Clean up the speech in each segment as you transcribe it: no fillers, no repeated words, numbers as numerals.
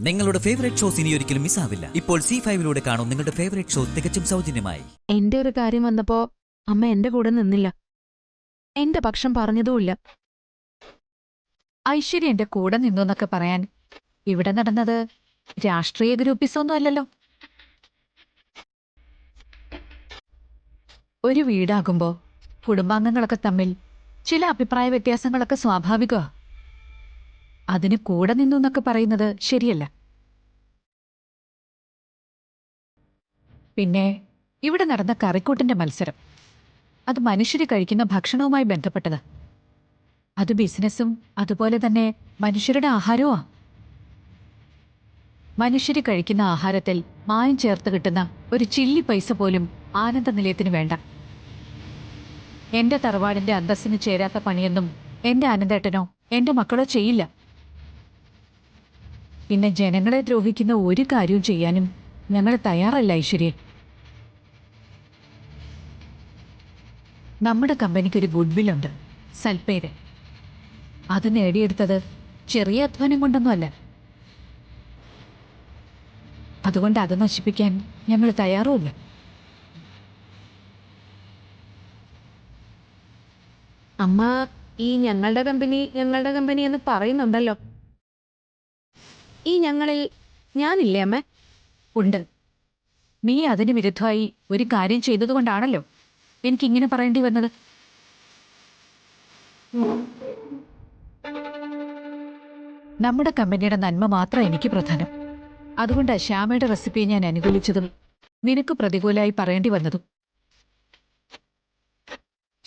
നിങ്ങളുടെ favourite shows ഇനി ഒരിക്കലും മിസ്സാവില്ല. ഇപ്പോൾ C5 കാണും നിങ്ങളുടെ ഫേവറേറ്റ് ഷോ തികച്ചും സൗജന്യമായി. എന്റെ ഒരു കാര്യം വന്നപ്പോ അമ്മ എന്റെ കൂടെ നിന്നില്ല. എന്റെ പക്ഷം പറഞ്ഞതുമില്ല. ഐശ്വര്യ എന്റെ കൂടെ നിന്നു എന്നൊക്കെ പറയാൻ ഇവിടെ നടന്നത് രാഷ്ട്രീയ ഗ്രൂപ്പിസൊന്നും അല്ലല്ലോ. ഒരു വീടാകുമ്പോ കുടുംബാംഗങ്ങളൊക്കെ തമ്മിൽ ചില അഭിപ്രായ വ്യത്യാസങ്ങളൊക്കെ സ്വാഭാവികമാ. അതിന് കൂടെ നിന്നു എന്നൊക്കെ പറയുന്നത് ശരിയല്ല. പിന്നെ ഇവിടെ നടന്ന കറിക്കൂട്ടിന്റെ മത്സരം, അത് മനുഷ്യര് കഴിക്കുന്ന ഭക്ഷണവുമായി ബന്ധപ്പെട്ടത്. അത് ബിസിനസ്സും അതുപോലെ തന്നെ മനുഷ്യരുടെ ആഹാരവുമാ. മനുഷ്യര് കഴിക്കുന്ന ആഹാരത്തിൽ മായം ചേർത്ത് കിട്ടുന്ന ഒരു ചില്ലി പൈസ പോലും ആനന്ദ നിലയത്തിന് വേണ്ട. എന്റെ തറവാടിന്റെ അന്തസ്സിന് ചേരാത്ത പണിയൊന്നും എന്റെ ആനന്ദേട്ടനോ എന്റെ മക്കളോ ചെയ്യില്ല. പിന്നെ ജനങ്ങളെ ദ്രോഹിക്കുന്ന ഒരു കാര്യവും ചെയ്യാനും ഞങ്ങൾ തയ്യാറല്ല ഐശ്വര്യ. നമ്മുടെ കമ്പനിക്കൊരു ഗുഡ്വില്ലുണ്ട്, സൽപ്പേര്. അത് നേടിയെടുത്തത് ചെറിയ അധ്വാനം കൊണ്ടൊന്നുമല്ല. അതുകൊണ്ട് അത് നശിപ്പിക്കാൻ ഞങ്ങൾ തയ്യാറുമില്ല. അമ്മ ഈ ഞങ്ങളുടെ കമ്പനി എന്ന് പറയുന്നുണ്ടല്ലോ. ഈ ഞങ്ങളിൽ ഞാനില്ലേ അമ്മ? ഉണ്ട്. നീ അതിന് വിരുദ്ധമായി ഒരു കാര്യം ചെയ്തതുകൊണ്ടാണല്ലോ എനിക്കിങ്ങനെ പറയേണ്ടി വന്നത്. നമ്മുടെ കമ്പനിയുടെ നന്മ മാത്രം എനിക്ക് പ്രധാനം. അതുകൊണ്ടാണ് ശ്യാമയുടെ റെസിപ്പി ഞാൻ അനുകൂലിച്ചതും നിനക്ക് പ്രതികൂലമായി പറയേണ്ടി വന്നതും.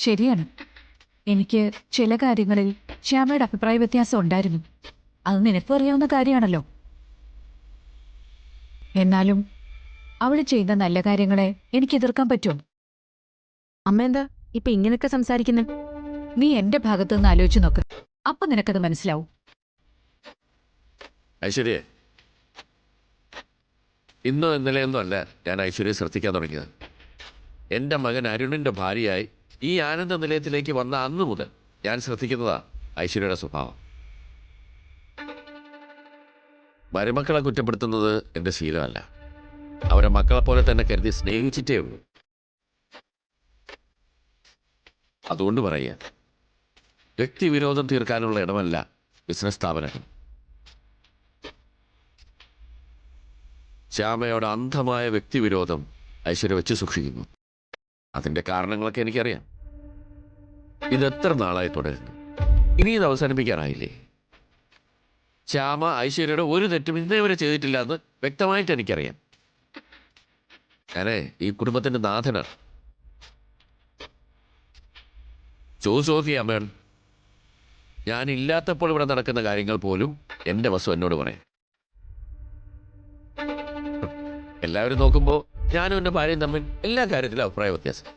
ശരിയാണ്, എനിക്ക് ചില കാര്യങ്ങളിൽ ശ്യാമയുടെ അഭിപ്രായ വ്യത്യാസം ഉണ്ടായിരുന്നു. അത് നിനക്കും അറിയാവുന്ന കാര്യമാണല്ലോ. എന്നാലും അവൾ ചെയ്യുന്ന നല്ല കാര്യങ്ങളെ എനിക്ക് എതിർക്കാൻ പറ്റുമോ? അമ്മ എന്താ ഇപ്പൊ ഇങ്ങനെയൊക്കെ സംസാരിക്കുന്നത്? നീ എന്റെ ഭാഗത്തു നിന്ന് ആലോചിച്ച് നോക്ക്, അപ്പൊ നിനക്കത് മനസ്സിലാവും. ഐശ്വര്യ, ഇന്നോ ഇന്നലെയൊന്നും അല്ല ഞാൻ ഐശ്വര്യയെ ശ്രദ്ധിക്കാൻ തുടങ്ങിയത്. എൻ്റെ മകൻ അരുണിൻ്റെ ഭാര്യയായി ഈ ആനന്ദ നിലയത്തിലേക്ക് വന്ന അന്ന് മുതൽ ഞാൻ ശ്രദ്ധിക്കുന്നതാണ് ഐശ്വര്യയുടെ സ്വഭാവം. മരുമക്കളെ കുറ്റപ്പെടുത്തുന്നത് എൻ്റെ ശീലമല്ല. അവരെ മക്കളെപ്പോലെ തന്നെ കരുതി സ്നേഹിച്ചിട്ടേ ഉള്ളൂ. അതുകൊണ്ട് പറയുക, വ്യക്തിവിരോധം തീർക്കാനുള്ള ഇടമല്ല ബിസിനസ് സ്ഥാപനങ്ങൾ. ശ്യാമയോട് അന്ധമായ വ്യക്തിവിരോധം ഐശ്വര്യ വെച്ച് സൂക്ഷിക്കുന്നു. അതിൻ്റെ കാരണങ്ങളൊക്കെ എനിക്കറിയാം. ഇതെത്ര നാളായി തുടരുന്നു? ഇനി ഇത് അവസാനിപ്പിക്കാനായില്ലേ? ശ്യാമ ഐശ്വര്യയുടെ ഒരു തെറ്റും ഇന്നേ വരെ ചെയ്തിട്ടില്ല എന്ന് വ്യക്തമായിട്ട് എനിക്കറിയാം. ഞാനേ ഈ കുടുംബത്തിൻ്റെ നാഥനാണ്. ചോദിക്കുക അമ്മയാണ്, ഞാനില്ലാത്തപ്പോൾ ഇവിടെ നടക്കുന്ന കാര്യങ്ങൾ പോലും എൻ്റെ വസ്തു എന്നോട് പറയാം. എല്ലാവരും നോക്കുമ്പോൾ ഞാനും എൻ്റെ ഭാര്യയും തമ്മിൽ എല്ലാ കാര്യത്തിലും അഭിപ്രായ വ്യത്യാസം.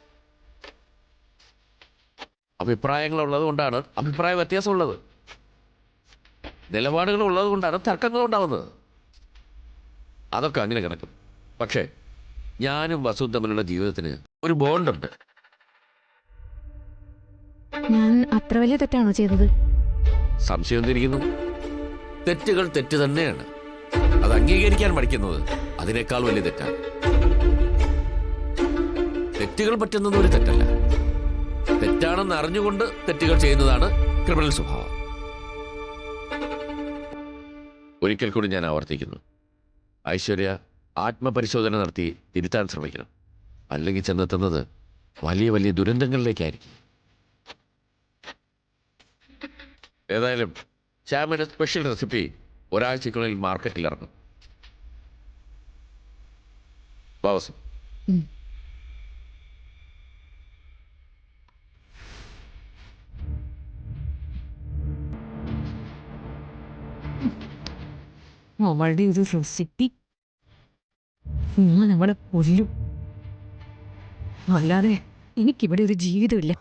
അഭിപ്രായങ്ങളുള്ളത് കൊണ്ടാണ് അഭിപ്രായ വ്യത്യാസമുള്ളത്. നിലപാടുകൾ ഉള്ളത് കൊണ്ടാണ് തർക്കങ്ങൾ ഉണ്ടാവുന്നത്. അതൊക്കെ അങ്ങനെ കിടക്കും. പക്ഷേ ഞാനും വസുവും തമ്മിലുള്ള ജീവിതത്തിന് ഒരു ബോണ്ടുണ്ട്. ഞാൻ അത്ര വലിയ തെറ്റാണോ ചെയ്തത്? സംശയം എന്തിരിക്കുന്നു? തെറ്റുകൾ തെറ്റ് തന്നെയാണ്. അത് അംഗീകരിക്കാൻ പഠിക്കുന്നത് അതിനേക്കാൾ വലിയ തെറ്റാണ്. തെറ്റുകൾ പറ്റുന്നത് ഒരു തെറ്റല്ല. തെറ്റാണെന്ന് അറിഞ്ഞുകൊണ്ട് തെറ്റുകൾ ചെയ്യുന്നതാണ് ക്രിമിനൽ സ്വഭാവം. ഒരിക്കൽ കൂടി ഞാൻ ആവർത്തിക്കുന്നു, ഐശ്വര്യ ആത്മപരിശോധന നടത്തി തിരുത്താൻ ശ്രമിക്കണം. അല്ലെങ്കിൽ ചെന്നെത്തുന്നത് വലിയ വലിയ ദുരന്തങ്ങളിലേക്കായിരിക്കും. ഏതായാലും ശ്യാമയുടെ സ്പെഷ്യൽ റെസിപ്പി ഒരാഴ്ചക്കുള്ളിൽ മാർക്കറ്റിൽ ഇറങ്ങും. ബാവസം അവളുടെ ഒരു റെസിപ്പി നമ്മളെ കൊല്ലും. അല്ലാതെ എനിക്കിവിടെ ഒരു ജീവിതമില്ല.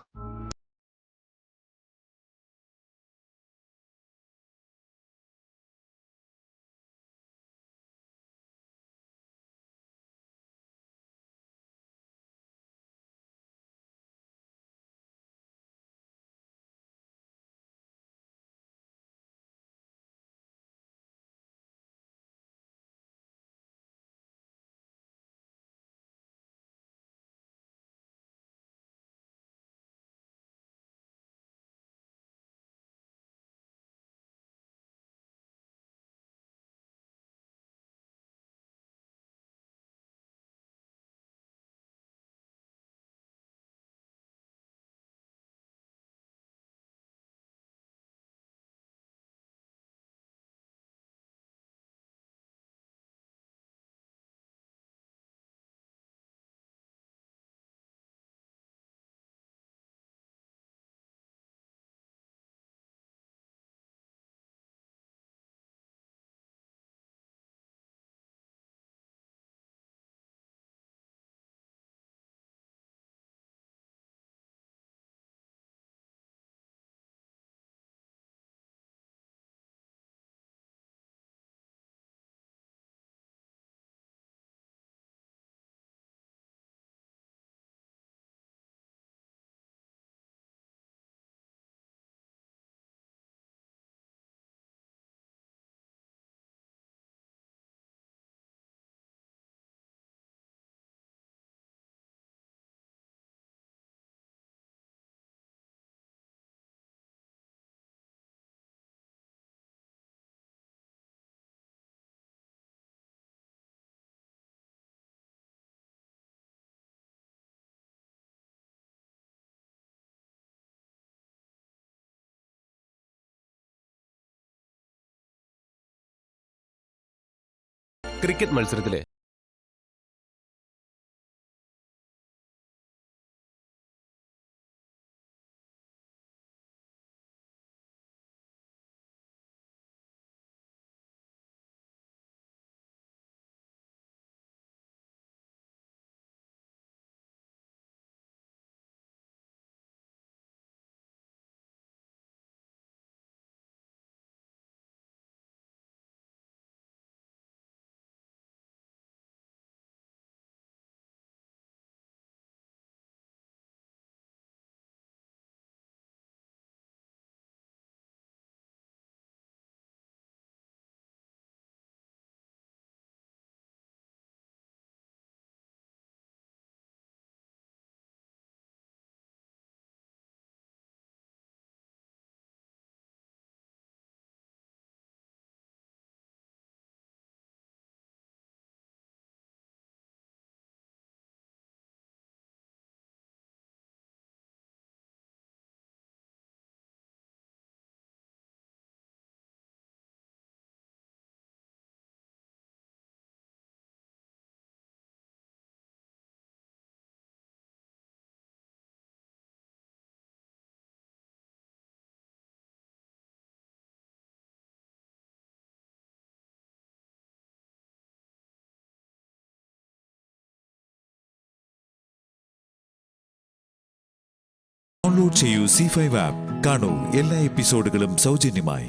ക്രിക്കറ്റ് മത്സരത്തിലെ ഡൗൺലോഡ് ചെയ്യൂ C5 ആപ്പ്. കാണൂ എല്ലാ എപ്പിസോഡുകളും സൗജന്യമായി.